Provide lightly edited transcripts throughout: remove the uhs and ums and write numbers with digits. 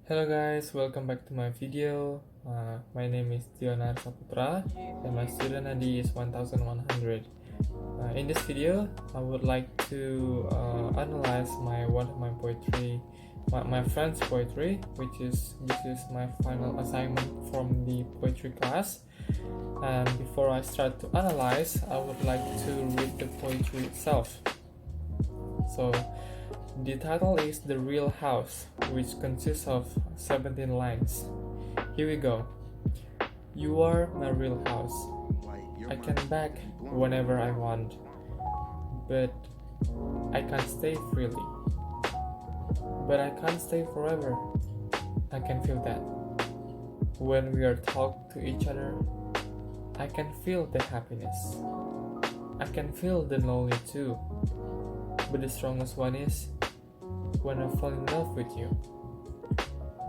Hello guys, welcome back to my video. My name is Dion Ari and my student ID is 1100. In this video, I would like to analyze one of my poetry, my friend's poetry, which is this is my final assignment from the poetry class. And before I start to analyze, I would like to read the poetry itself. So the title is The Real House, which consists of 17 lines. Here we go. You are my real house. I can back whenever I want, but I can't stay freely. But I can't stay forever. I can feel that. When we are talk to each other, I can feel the happiness. I can feel the lonely too. But the strongest one is when I fall in love with you.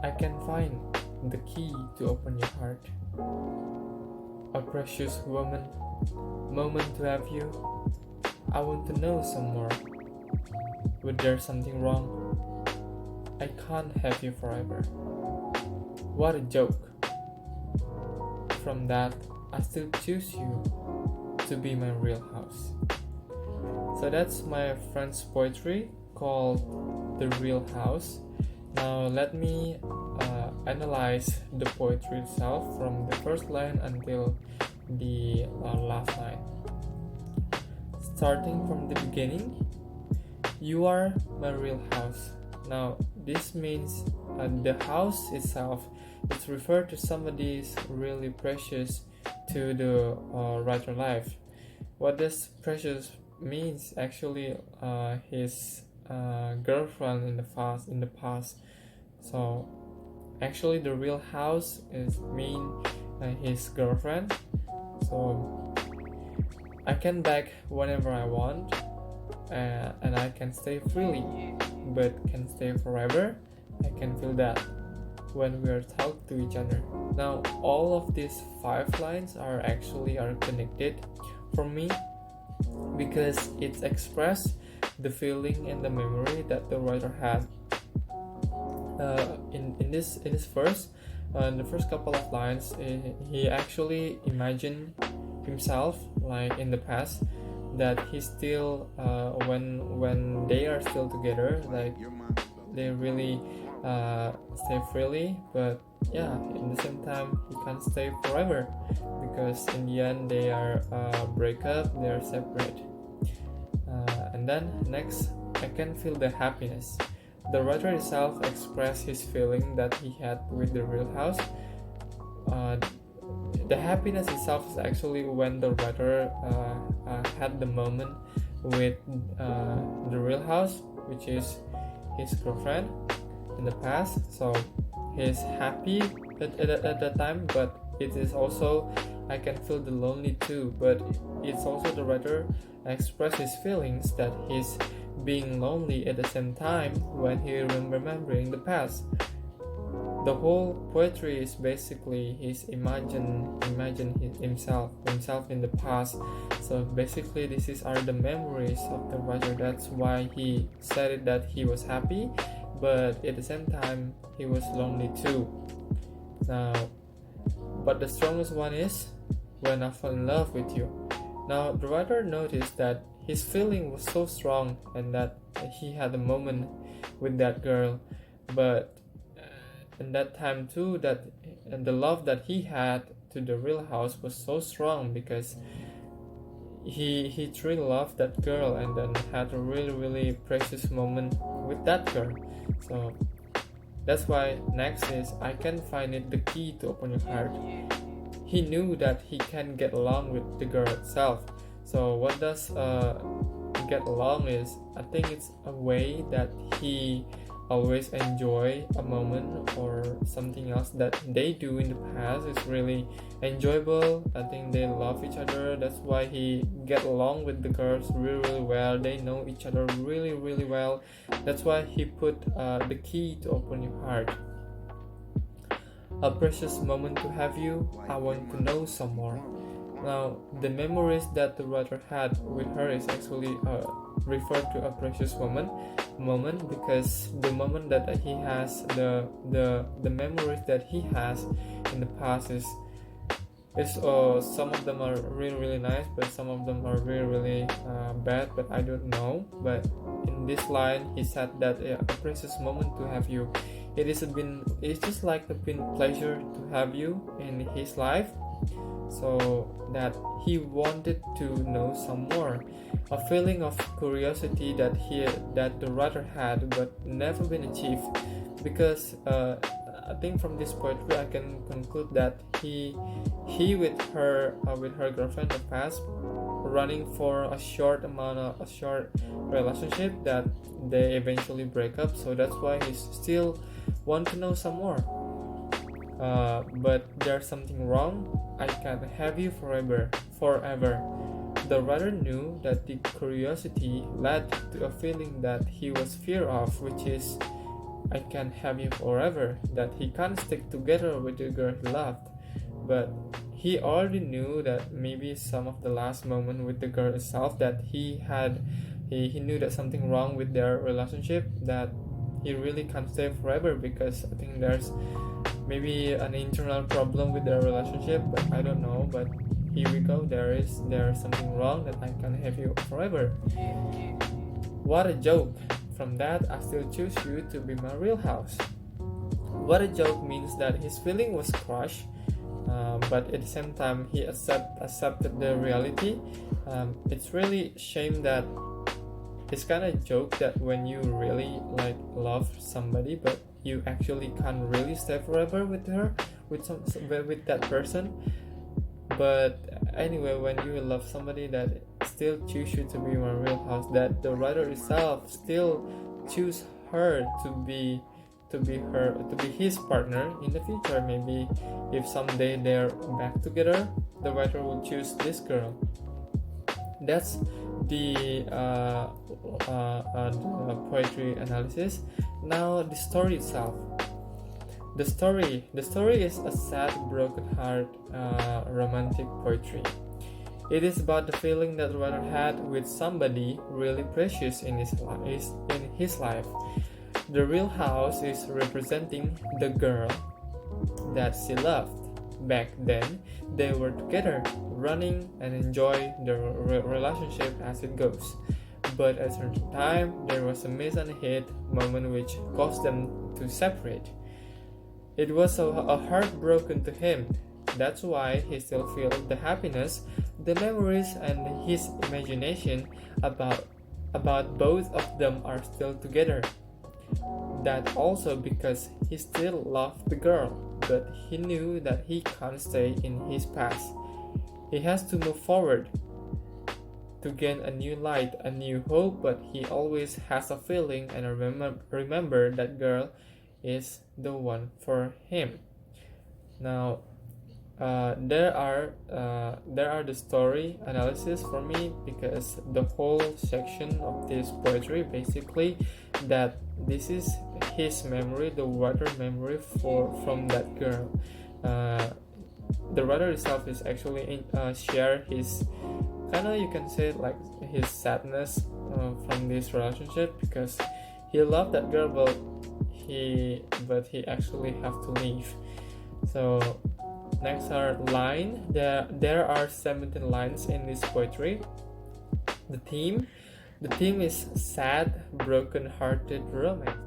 I can find the key to open your heart. A precious moment to have you. I want to know some more. But there's something wrong. I can't have you forever. What a joke. From that, I still choose you to be my real house. So that's my friend's poetry called The Real House. Now let me analyze the poetry itself from the first line until the last line. Starting from the beginning, you are my real house. Now this means the house itself is referred to somebody's really precious to the writer life. What does precious means? Actually his girlfriend in the past. So actually the real house is his girlfriend. So I can back whenever I want, and I can stay freely, but can stay forever. I can feel that when we are talk to each other. Now all of these 5 lines are connected for me because it's express the feeling and the memory that the writer had. In this verse, in the first couple of lines, he actually imagined himself like in the past, that he still when they are still together, like they really stay freely, but yeah, in the same time he can't stay forever because in the end they are break up, they are separate. And then next, I can feel the happiness. The writer itself expressed his feeling that he had with the real house. The happiness itself is actually when the writer had the moment with the real house, which is his girlfriend in the past. So he's happy at that time, but it is also, I can feel the lonely too, but it's also the writer express his feelings that he's being lonely at the same time when he remembering the past. The whole poetry is basically his imagine himself in the past. So basically are the memories of the writer. That's why he said it, that he was happy, but at the same time he was lonely too. Now, but the strongest one is when I fall in love with you. Now the writer noticed that his feeling was so strong and that he had a moment with that girl, but in that time too, that the love that he had to the real house was so strong because he truly loved that girl and then had a really precious moment with that girl. So that's why next is, I can find it the key to open your heart. He knew that he can get along with the girl itself. So what does get along is, I think it's a way that he always enjoy a moment or something else that they do in the past is really enjoyable. I think they love each other. That's why he get along with the girls really well. They know each other really well. That's why he put the key to open your heart. A precious moment to have you. I want to know some more. Now, the memories that the writer had with her is actually referred to a precious moment because the moment that he has the memories that he has in the past is some of them are really nice, but some of them are really bad, but I don't know. But in this line he said that a precious moment to have you. It's just like a been pleasure to have you in his life, so that he wanted to know some more, a feeling of curiosity that the writer had but never been achieved. Because I think from this poetry I can conclude that he with her girlfriend in the past, running for a short relationship that they eventually break up, so that's why he still want to know some more. But there's something wrong. I can't have you forever. The writer knew that the curiosity led to a feeling that he was fear of, which is I can't have you forever, that he can't stick together with the girl he loved. But he already knew that maybe some of the last moment with the girl itself, that he knew that something wrong with their relationship, that he really can't stay forever, because I think there's maybe an internal problem with their relationship, but I don't know. But here we go, there's something wrong, that I can't have you forever. What a joke. From that, I still choose you to be my real house. What a joke means that his feeling was crushed, but at the same time he accepted the reality. It's really shame that it's kind of joke that when you really like love somebody, but you actually can't really stay forever with that person. But anyway, when you love somebody that still choose you to be my real house, that the writer itself still choose her to be his partner in the future. Maybe if someday they're back together, the writer will choose this girl. That's the poetry analysis. Now the story itself. The story is a sad, broken heart romantic poetry. It is about the feeling that the writer had with somebody really precious in his life. The real house is representing the girl that she loved. Back then, they were together, running and enjoy their relationship as it goes. But at a certain time, there was a miss and a hit moment which caused them to separate. It was a heartbroken to him. That's why he still feels the happiness, the memories, and his imagination about both of them are still together. That also because he still loved the girl, but he knew that he can't stay in his past. He has to move forward to gain a new light, a new hope, but he always has a feeling and remember that girl is the one for him. Now, there are the story analysis for me, because the whole section of this poetry basically that this is his memory, the writer memory from that girl. The writer itself is actually share his you can say like his sadness from this relationship, because he loved that girl, but he actually have to leave. So next are line. There are 17 lines in this poetry. The theme is sad, broken-hearted romance.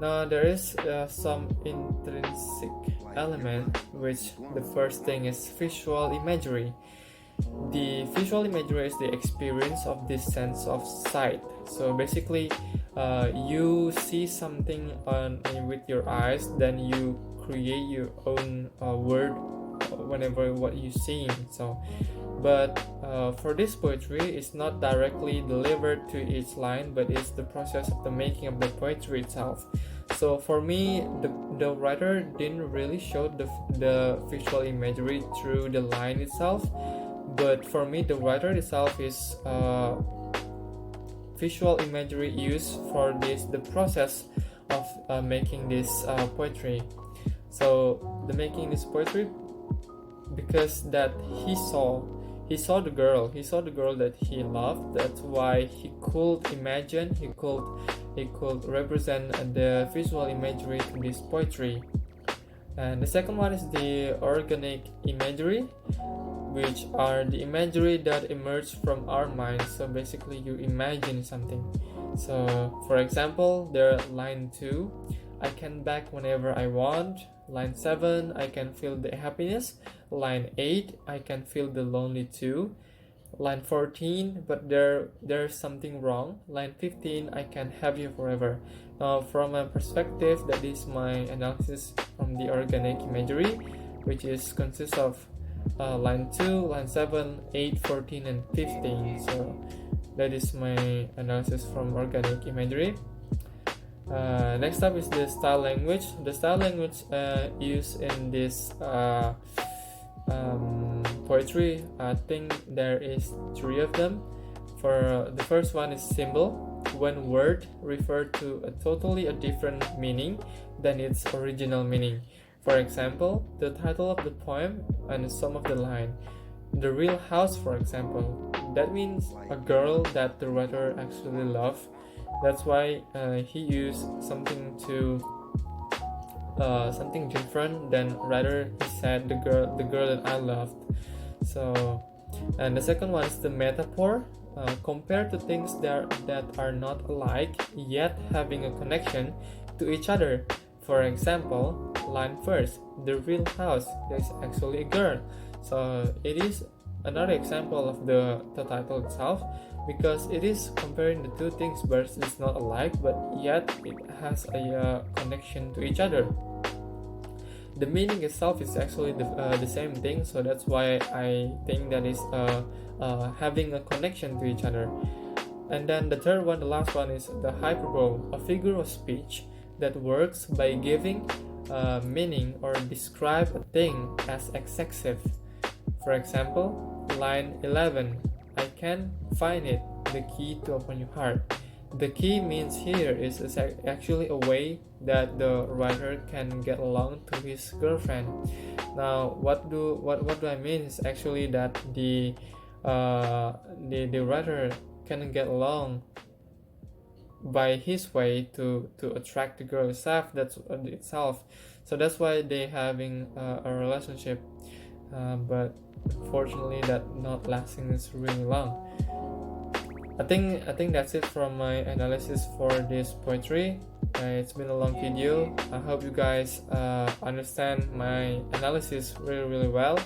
Now there is some intrinsic element, which the first thing is visual imagery. The visual imagery is the experience of this sense of sight. So basically, you see something with your eyes, then you create your own word whenever what you see. So, but for this poetry, it's not directly delivered to each line, but it's the process of the making of the poetry itself. So for me, the writer didn't really show the visual imagery through the line itself. But for me, the writer itself is visual imagery used for the process of making this poetry. So the making this poetry, because that he saw he saw the girl that he loved. That's why he could imagine, he could represent the visual imagery to this poetry. And the second one is the organic imagery, which are the imagery that emerge from our minds. So basically you imagine something. So for example, there line 2, I can back whenever I want. Line 7, I can feel the happiness. Line 8, I can feel the lonely too. Line 14, but there's something wrong. Line 15, I can have you forever. Now from a perspective, that is my analysis from the organic imagery, which is consists of line 2, line 7, 8, 14, and 15. So that is my analysis from organic imagery. Next up is the style language. The style language used in this poetry, I think there is 3 of them. For the first one is symbol, when word refer to a totally different meaning than its original meaning. For example, the title of the poem and some of the line. The real house, for example, that means a girl that the writer actually loved. That's why he used something different than rather he said the girl that I loved. So, and the second one is the metaphor. Compare to things that are not alike yet having a connection to each other. For example, line first, the real house, there's actually a girl. So it is another example of the title itself, because it is comparing the two things, but it's not alike, but yet it has a connection to each other. The meaning itself is actually the same thing, so that's why I think that is having a connection to each other. And then the third one, the last one, is the hyperbole, a figure of speech that works by giving meaning or describe a thing as excessive. For example, line 11, I can find it, the key to open your heart. The key means here is actually a way that the writer can get along to his girlfriend. Now, what do I mean is actually that the writer can get along by his way to attract the girl itself. So that's why they having a relationship, but unfortunately that not lasting is really long. I think that's it from my analysis for this poetry. It's been a long video. I hope you guys understand my analysis really well.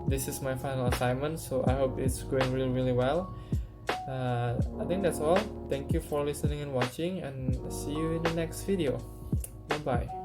This is my final assignment, so I hope it's going really well. I think that's all. Thank you for listening and watching, and see you in the next video. Bye bye.